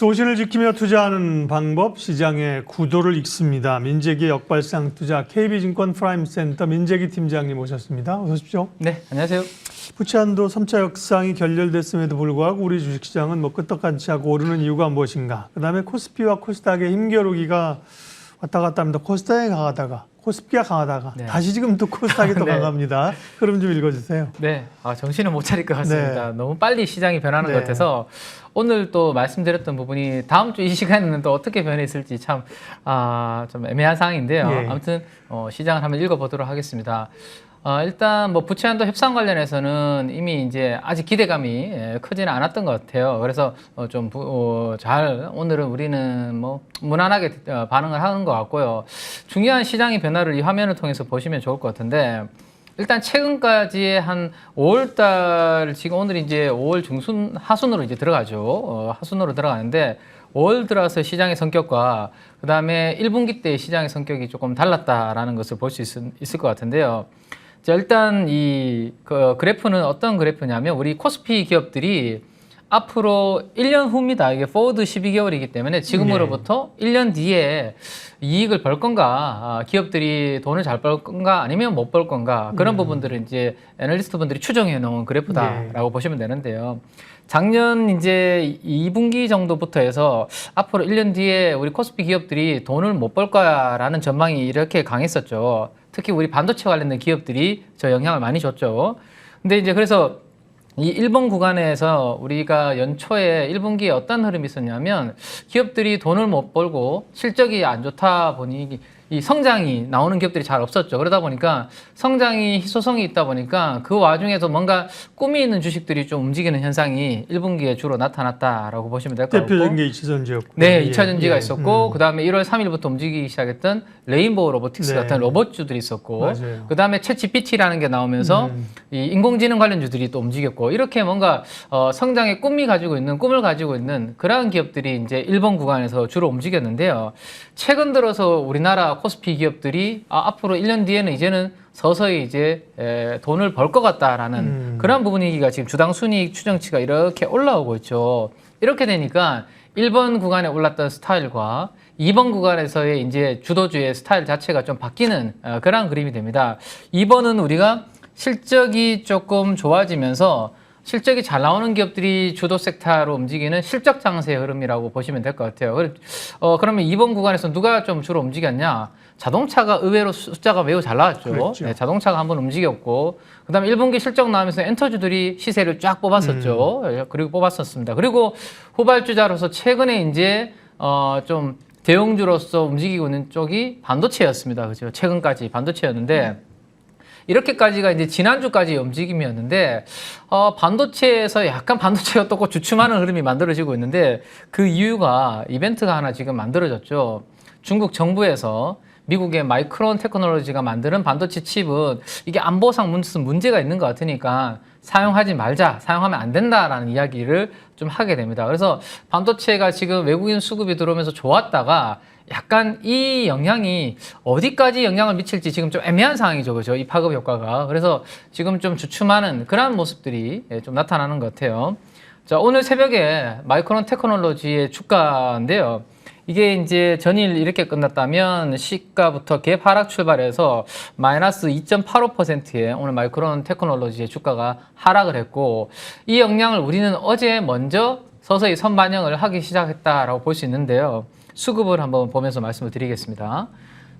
소신을 지키며 투자하는 방법, 시장의 구도를 읽습니다. 민재기의 역발상 투자 KB증권 프라임센터 민재기 팀장님 오셨습니다. 어서 오십시오. 네, 안녕하세요. 부채한도 3차 역상이 결렬됐음에도 불구하고 우리 주식시장은 끄떡같이 하고 오르는 이유가 무엇인가? 그다음에 코스피와 코스닥의 힘겨루기가 왔다 갔다 합니다. 코스닥이 강하다가 코스피가 강하다가 네. 다시 지금 또 코스닥이 또 네. 강합니다. 그럼 좀 읽어주세요. 네, 정신을 못 차릴 것 같습니다. 네. 너무 빨리 시장이 변하는 네. 것 같아서 오늘 또 말씀드렸던 부분이 다음 주 이 시간에는 또 어떻게 변해 있을지 참 애매한 상황인데요. 예. 아무튼 시장을 한번 읽어보도록 하겠습니다. 일단 뭐 부채한도 협상 관련해서는 이미 이제 아직 기대감이 크지는 않았던 것 같아요. 그래서 오늘은 우리는 뭐 무난하게 반응을 하는 것 같고요. 중요한 시장의 변화를 이 화면을 통해서 보시면 좋을 것 같은데, 일단 최근까지 한 5월달, 지금 오늘 이제 5월 중순 하순으로 이제 들어가죠. 하순으로 들어가는데 5월 들어서 시장의 성격과 그 다음에 1분기 때 시장의 성격이 조금 달랐다라는 것을 볼 수 있을 것 같은데요. 자, 일단 이 그래프는 어떤 그래프냐면 우리 코스피 기업들이 앞으로 1년 후입니다. 이게 포워드 12개월이기 때문에 지금으로부터 1년 뒤에 이익을 벌 건가, 기업들이 돈을 잘 벌 건가, 아니면 못 벌 건가, 그런 부분들을 이제 애널리스트 분들이 추정해 놓은 그래프다라고 보시면 되는데요. 작년 이제 2분기 정도부터 해서 앞으로 1년 뒤에 우리 코스피 기업들이 돈을 못 벌 거야라는 전망이 이렇게 강했었죠. 특히 우리 반도체 관련된 기업들이 저 영향을 많이 줬죠. 근데 이제 그래서 이 일본 구간에서 우리가 연초에 1분기에 어떤 흐름이 있었냐면 기업들이 돈을 못 벌고 실적이 안 좋다 보니 이 성장이 나오는 기업들이 잘 없었죠. 그러다 보니까 성장이 희소성이 있다 보니까 그 와중에서 뭔가 꿈이 있는 주식들이 좀 움직이는 현상이 1분기에 주로 나타났다라고 보시면 될 것 같고, 대표적인 게 2차전지였고. 네, 2차전지가 있었고, 그 다음에 1월 3일부터 움직이기 시작했던 레인보우 로보틱스 같은 로봇주들이 있었고, 맞아요. 그 다음에 챗 GPT라는 게 나오면서 이 인공지능 관련주들이 또 움직였고, 이렇게 뭔가 성장의 꿈을 가지고 있는 그러한 기업들이 이제 일본 구간에서 주로 움직였는데요. 최근 들어서 우리나라 코스피 기업들이 앞으로 1년 뒤에는 이제는 서서히 이제 돈을 벌 것 같다라는 그런 부분이기가 지금 주당 순이익 추정치가 이렇게 올라오고 있죠. 이렇게 되니까 1번 구간에 올랐던 스타일과 2번 구간에서의 이제 주도주의 스타일 자체가 좀 바뀌는 그런 그림이 됩니다. 2번은 우리가 실적이 조금 좋아지면서 실적이 잘 나오는 기업들이 주도 섹터로 움직이는 실적 장세의 흐름이라고 보시면 될 것 같아요. 그러면 2번 구간에서 누가 좀 주로 움직였냐? 자동차가 의외로 숫자가 매우 잘 나왔죠. 그렇죠. 네, 자동차가 한번 움직였고, 그 다음에 1분기 실적 나오면서 엔터주들이 시세를 쫙 뽑았었죠. 그리고 뽑았었습니다. 그리고 후발주자로서 최근에 이제 좀 대형주로서 움직이고 있는 쪽이 반도체였습니다. 그죠? 최근까지 반도체였는데, 이렇게까지가 이제 지난주까지 움직임이었는데, 반도체에서 약간 반도체가 또 주춤하는 흐름이 만들어지고 있는데, 그 이유가 이벤트가 하나 지금 만들어졌죠. 중국 정부에서 미국의 마이크론 테크놀로지가 만드는 반도체 칩은 이게 안보상 무슨 문제가 있는 것 같으니까 사용하지 말자, 사용하면 안 된다라는 이야기를 좀 하게 됩니다. 그래서 반도체가 지금 외국인 수급이 들어오면서 좋았다가 약간 이 영향이 어디까지 영향을 미칠지 지금 좀 애매한 상황이죠. 그죠? 이 파급 효과가. 그래서 지금 좀 주춤하는 그런 모습들이 좀 나타나는 것 같아요. 자, 오늘 새벽에 마이크론 테크놀로지의 주가인데요. 이게 이제 전일 이렇게 끝났다면 시가부터 갭 하락 출발해서 마이너스 2.85%에 오늘 마이크론 테크놀로지의 주가가 하락을 했고, 이 영향을 우리는 어제 먼저 서서히 선반영을 하기 시작했다라고 볼 수 있는데요. 수급을 한번 보면서 말씀을 드리겠습니다.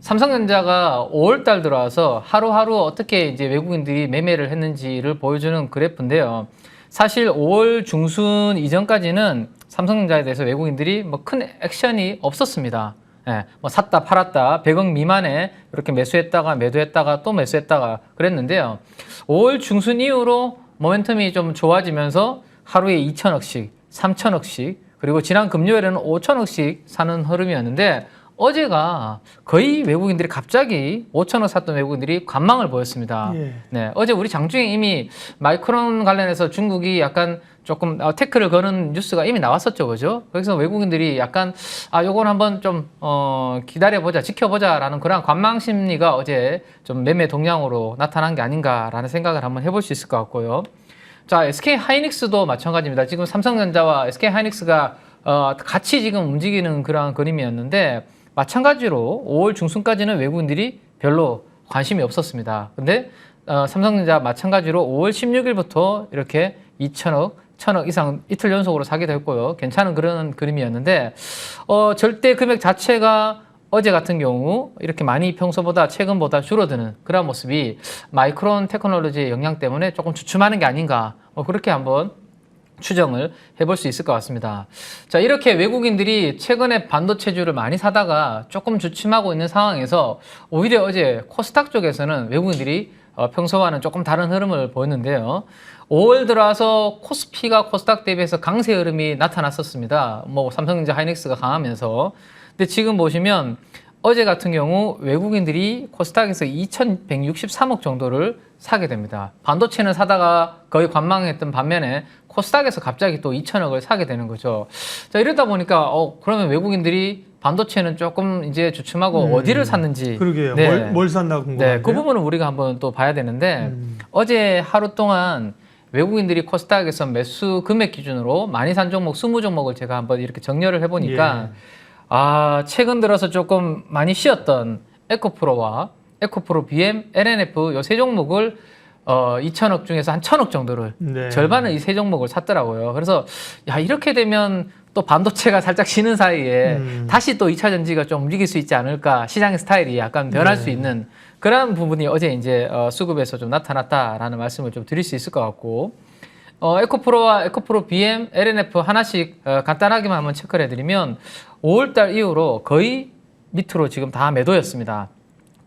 삼성전자가 5월달 들어와서 하루하루 어떻게 이제 외국인들이 매매를 했는지를 보여주는 그래프인데요. 사실 5월 중순 이전까지는 삼성전자에 대해서 외국인들이 뭐 큰 액션이 없었습니다. 예, 뭐 샀다 팔았다 100억 미만에 이렇게 매수했다가 매도했다가 또 매수했다가 그랬는데요. 5월 중순 이후로 모멘텀이 좀 좋아지면서 하루에 2천억씩, 3천억씩, 그리고 지난 금요일에는 5천억씩 사는 흐름이었는데, 어제가 거의 외국인들이 갑자기 5천억 샀던 외국인들이 관망을 보였습니다. 예. 네, 어제 우리 장중에 이미 마이크론 관련해서 중국이 약간 조금 태클을 거는 뉴스가 이미 나왔었죠, 그죠? 그래서 외국인들이 약간 요건 한번 좀 기다려보자, 지켜보자라는 그런 관망 심리가 어제 좀 매매 동향으로 나타난 게 아닌가라는 생각을 한번 해볼 수 있을 것 같고요. 자, SK 하이닉스도 마찬가지입니다. 지금 삼성전자와 SK 하이닉스가 같이 지금 움직이는 그런 그림이었는데 마찬가지로 5월 중순까지는 외국인들이 별로 관심이 없었습니다. 근데 삼성전자 마찬가지로 5월 16일부터 이렇게 2천억, 1,000억 이상 이틀 연속으로 사기도 했고요. 괜찮은 그런 그림이었는데 절대 금액 자체가 어제 같은 경우 이렇게 많이 평소보다 최근보다 줄어드는 그런 모습이 마이크론 테크놀로지의 영향 때문에 조금 주춤하는 게 아닌가 그렇게 한번 추정을 해볼 수 있을 것 같습니다. 자, 이렇게 외국인들이 최근에 반도체주를 많이 사다가 조금 주춤하고 있는 상황에서 오히려 어제 코스닥 쪽에서는 외국인들이 평소와는 조금 다른 흐름을 보였는데요. 5월 들어와서 코스피가 코스닥 대비해서 강세 흐름이 나타났었습니다. 뭐 삼성전자, 하이닉스가 강하면서. 근데 지금 보시면 어제 같은 경우 외국인들이 코스닥에서 2,163억 정도를 사게 됩니다. 반도체는 사다가 거의 관망했던 반면에 코스닥에서 갑자기 또 2,000억을 사게 되는 거죠. 자, 이러다 보니까 그러면 외국인들이 반도체는 조금 이제 주춤하고 어디를 샀는지. 그러게요. 네. 뭘 샀나 궁금한데요. 네, 그 부분은 우리가 한번 또 봐야 되는데 어제 하루 동안 외국인들이 코스닥에서 매수 금액 기준으로 많이 산 종목 20종목을 제가 한번 이렇게 정렬을 해보니까 최근 들어서 조금 많이 쉬었던 에코프로와 에코프로 BM, LNF 요 세 종목을 2천억 중에서 한 1,000억 정도를 절반은 이 세 종목을 샀더라고요. 그래서 이렇게 되면 또 반도체가 살짝 쉬는 사이에 다시 또 2차 전지가 좀 움직일 수 있지 않을까, 시장의 스타일이 약간 변할 수 있는 그런 부분이 어제 이제 수급에서 좀 나타났다라는 말씀을 좀 드릴 수 있을 것 같고, 에코프로와 에코프로 BM, LNF 하나씩 간단하게만 한번 체크를 해드리면 5월달 이후로 거의 밑으로 지금 다 매도였습니다.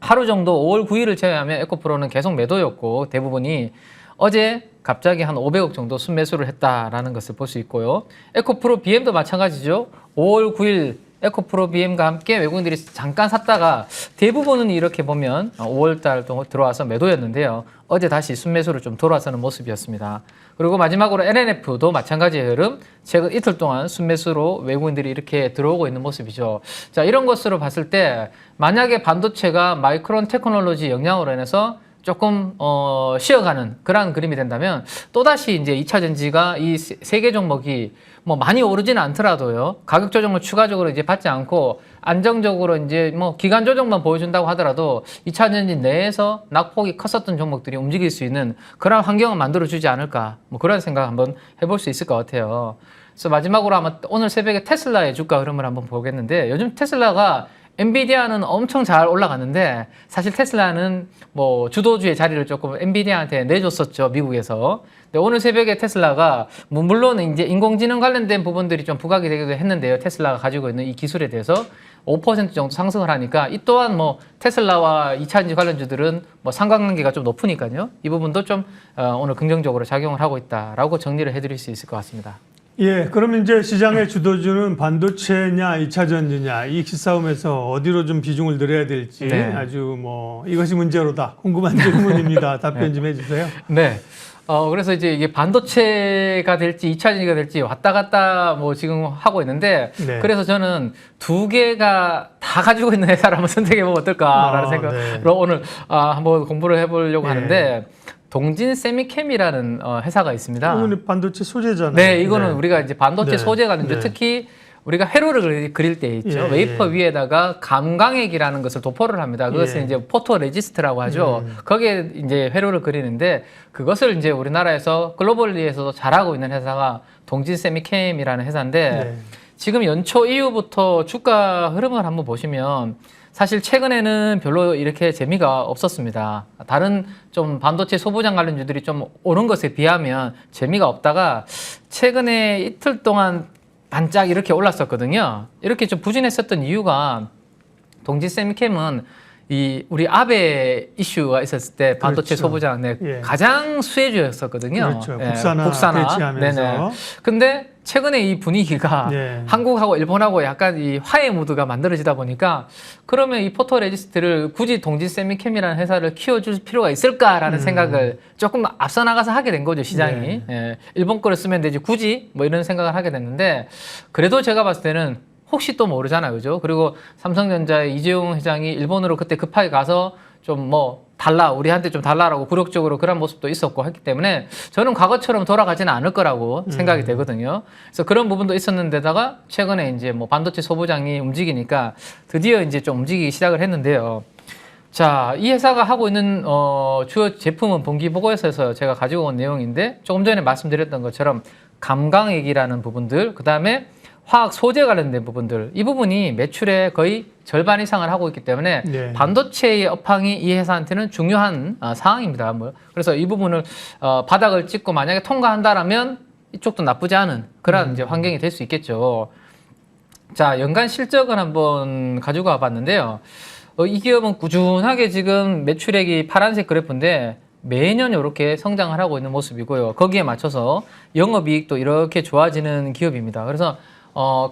하루 정도 5월 9일을 제외하면 에코프로는 계속 매도였고 대부분이 어제 갑자기 한 500억 정도 순매수를 했다라는 것을 볼 수 있고요. 에코프로 BM도 마찬가지죠. 5월 9일 에코프로 BM과 함께 외국인들이 잠깐 샀다가 대부분은 이렇게 보면 5월달 들어와서 매도였는데요. 어제 다시 순매수를 좀 돌아서는 모습이었습니다. 그리고 마지막으로 LNF도 마찬가지의 흐름, 최근 이틀 동안 순매수로 외국인들이 이렇게 들어오고 있는 모습이죠. 자, 이런 것으로 봤을 때 만약에 반도체가 마이크론 테크놀로지 영향으로 인해서 조금 쉬어가는 그런 그림이 된다면 또다시 이제 2차 전지가 이 세 개 종목이 뭐 많이 오르지는 않더라도요. 가격 조정을 추가적으로 이제 받지 않고 안정적으로 이제 뭐 기간 조정만 보여준다고 하더라도 2차 전지 내에서 낙폭이 컸었던 종목들이 움직일 수 있는 그런 환경을 만들어주지 않을까, 뭐 그런 생각 한번 해볼 수 있을 것 같아요. 그래서 마지막으로 아마 오늘 새벽에 테슬라의 주가 흐름을 한번 보겠는데, 요즘 테슬라가 엔비디아는 엄청 잘 올라갔는데 사실 테슬라는 뭐 주도주의 자리를 조금 엔비디아한테 내줬었죠, 미국에서. 근데 오늘 새벽에 테슬라가 물론 이제 인공지능 관련된 부분들이 좀 부각이 되기도 했는데요. 테슬라가 가지고 있는 이 기술에 대해서 5% 정도 상승을 하니까 이 또한 뭐 테슬라와 2차전지 관련주들은 뭐 상관관계가 좀 높으니까요. 이 부분도 좀 오늘 긍정적으로 작용을 하고 있다라고 정리를 해드릴 수 있을 것 같습니다. 예, 그럼 이제 시장의 주도주는 반도체냐 2차 전지냐 이 기싸움에서 어디로 좀 비중을 늘려야 될지 아주 뭐 이것이 문제로다 궁금한 질문입니다. 답변 좀 해주세요. 네. 그래서 이제 이게 반도체가 될지 2차 전지가 될지 왔다 갔다 뭐 지금 하고 있는데 그래서 저는 두 개가 다 가지고 있는 회사를 한번 선택해 보면 어떨까라는 생각으로 오늘 한번 공부를 해보려고 하는데, 동진 세미캠이라는 회사가 있습니다. 이거는 반도체 소재잖아요. 네, 이거는 우리가 이제 반도체 소재 관련주 특히 우리가 회로를 그릴 때 있죠. 웨이퍼 위에다가 감광액이라는 것을 도포를 합니다. 그것을 이제 포토 레지스트라고 하죠. 거기에 이제 회로를 그리는데 그것을 이제 우리나라에서 글로벌리에서도 잘하고 있는 회사가 동진 세미캠이라는 회사인데 지금 연초 이후부터 주가 흐름을 한번 보시면 사실 최근에는 별로 이렇게 재미가 없었습니다. 다른 좀 반도체 소부장 관련주들이 좀 오른 것에 비하면 재미가 없다가 최근에 이틀 동안 반짝 이렇게 올랐었거든요. 이렇게 좀 부진했었던 이유가 동진 세미캠은 이 우리 아베 이슈가 있었을 때 반도체 소부장 가장 수혜주였었거든요. 그렇죠. 국산화 대치하면서. 근데 최근에 이 분위기가 한국하고 일본하고 약간 이 화해 무드가 만들어지다 보니까 그러면 이 포토 레지스트를 굳이 동진 세미캠이라는 회사를 키워줄 필요가 있을까라는 생각을 조금 앞서 나가서 하게 된 거죠, 시장이. 일본 거를 쓰면 되지 굳이 뭐 이런 생각을 하게 됐는데, 그래도 제가 봤을 때는 혹시 또 모르잖아요, 그죠? 그리고 삼성전자의 이재용 회장이 일본으로 그때 급하게 가서 좀 뭐 달라, 우리한테 좀 달라라고 굴욕적으로 그런 모습도 있었고 했기 때문에 저는 과거처럼 돌아가지는 않을 거라고 생각이 되거든요. 그래서 그런 부분도 있었는데다가 최근에 이제 뭐 반도체 소부장이 움직이니까 드디어 이제 좀 움직이기 시작을 했는데요. 자, 이 회사가 하고 있는 주요 제품은 분기 보고서에서 제가 가지고 온 내용인데 조금 전에 말씀드렸던 것처럼 감광액이라는 부분들, 그 다음에 화학 소재 관련된 부분들, 이 부분이 매출의 거의 절반 이상을 하고 있기 때문에 네. 반도체의 업황이 이 회사한테는 중요한 사항입니다. 그래서 이 부분을 바닥을 찍고 만약에 통과한다라면 이쪽도 나쁘지 않은 그런 이제 환경이 될 수 있겠죠. 자, 연간 실적을 한번 가지고 와봤는데요. 이 기업은 꾸준하게 지금 매출액이 파란색 그래프인데 매년 이렇게 성장을 하고 있는 모습이고요. 거기에 맞춰서 영업이익도 이렇게 좋아지는 기업입니다. 그래서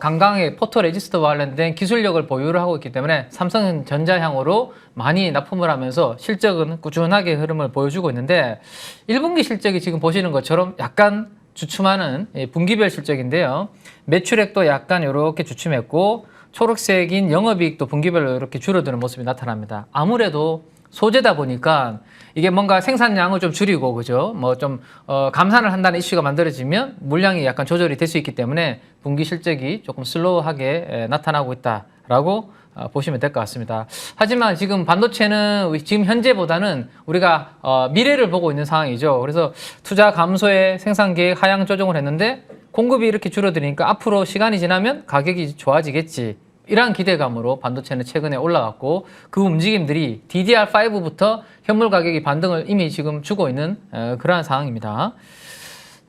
강강의 포토레지스트와 관련된 기술력을 보유를 하고 있기 때문에 삼성전자향으로 많이 납품을 하면서 실적은 꾸준하게 흐름을 보여주고 있는데 1분기 실적이 지금 보시는 것처럼 약간 주춤하는 분기별 실적인데요. 매출액도 약간 이렇게 주춤했고 초록색인 영업이익도 분기별로 이렇게 줄어드는 모습이 나타납니다. 아무래도 소재다 보니까 이게 뭔가 생산량을 좀 줄이고, 그죠? 뭐 좀, 감산을 한다는 이슈가 만들어지면 물량이 약간 조절이 될 수 있기 때문에 분기 실적이 조금 슬로우하게 나타나고 있다라고 보시면 될 것 같습니다. 하지만 지금 반도체는 지금 현재보다는 우리가 미래를 보고 있는 상황이죠. 그래서 투자 감소에 생산 계획 하향 조정을 했는데 공급이 이렇게 줄어드니까 앞으로 시간이 지나면 가격이 좋아지겠지. 이러한 기대감으로 반도체는 최근에 올라갔고 그 움직임들이 DDR5부터 현물 가격이 반등을 이미 지금 주고 있는 그러한 상황입니다.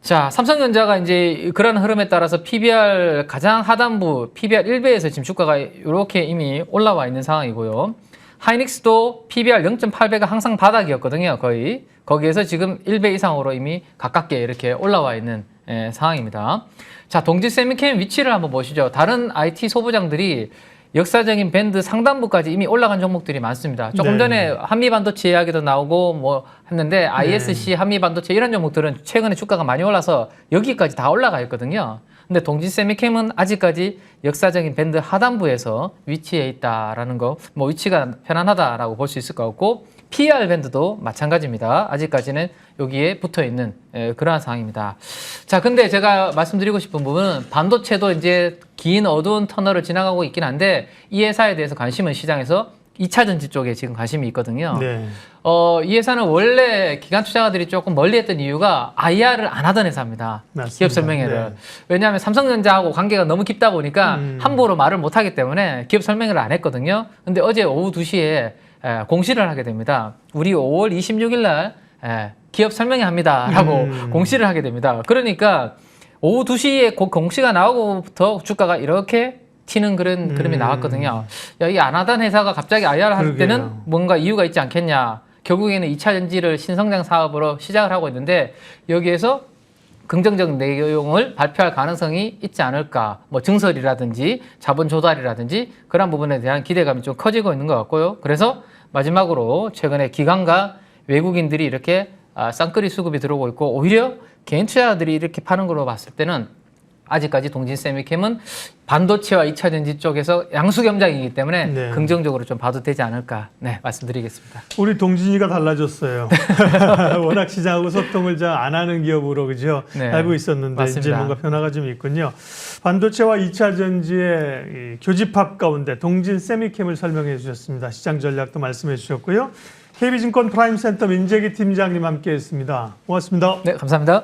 자, 삼성전자가 이제 그런 흐름에 따라서 PBR 가장 하단부 PBR 1배에서 지금 주가가 이렇게 이미 올라와 있는 상황이고요. 하이닉스도 PBR 0.8배가 항상 바닥이었거든요. 거의. 거기에서 지금 1배 이상으로 이미 가깝게 이렇게 올라와 있는 상황입니다. 자, 동지세미캠 위치를 한번 보시죠. 다른 IT 소부장들이 역사적인 밴드 상단부까지 이미 올라간 종목들이 많습니다. 조금 네. 전에 한미반도체 이야기도 나오고 뭐 했는데 ISC, 한미반도체 이런 종목들은 최근에 주가가 많이 올라서 여기까지 다 올라가 있거든요. 근데 동지세미캠은 아직까지 역사적인 밴드 하단부에서 위치해 있다라는 거, 뭐 위치가 편안하다라고 볼 수 있을 것 같고 PR 밴드도 마찬가지입니다. 아직까지는 여기에 붙어 있는 그러한 상황입니다. 자, 근데 제가 말씀드리고 싶은 부분은 반도체도 이제 긴 어두운 터널을 지나가고 있긴 한데 이 회사에 대해서 관심은 시장에서 2차 전지 쪽에 지금 관심이 있거든요. 네. 이 회사는 원래 기관 투자가들이 조금 멀리 했던 이유가 IR을 안 하던 회사입니다. 맞습니다. 기업 설명회를. 네. 왜냐하면 삼성전자하고 관계가 너무 깊다 보니까 함부로 말을 못 하기 때문에 기업 설명회를 안 했거든요. 근데 어제 오후 2시에 공시를 하게 됩니다. 우리 5월 26일 날 기업 설명회 합니다라고 공시를 하게 됩니다. 그러니까 오후 2시에 공시가 나오고부터 주가가 이렇게 튀는 그런 그림이 나왔거든요. 야, 이 안 하던 회사가 갑자기 IR 할 때는 그러게요. 뭔가 이유가 있지 않겠냐. 결국에는 2차 전지를 신성장 사업으로 시작을 하고 있는데 여기에서 긍정적 내용을 발표할 가능성이 있지 않을까. 뭐 증설이라든지 자본 조달이라든지 그런 부분에 대한 기대감이 좀 커지고 있는 것 같고요. 그래서 마지막으로 최근에 기관과 외국인들이 이렇게 쌍끌이 수급이 들어오고 있고 오히려 개인 투자자들이 이렇게 파는 걸로 봤을 때는 아직까지 동진세미캠은 반도체와 2차 전지 쪽에서 양수겸장이기 때문에 네. 긍정적으로 좀 봐도 되지 않을까 말씀드리겠습니다. 우리 동진이가 달라졌어요. 워낙 시장하고 소통을 잘 안 하는 기업으로 그죠? 네. 알고 있었는데 맞습니다. 이제 뭔가 변화가 좀 있군요. 반도체와 2차 전지의 이 교집합 가운데 동진 세미캠을 설명해 주셨습니다. 시장 전략도 말씀해 주셨고요. KB증권 프라임센터 민재기 팀장님 함께했습니다. 고맙습니다. 네, 감사합니다.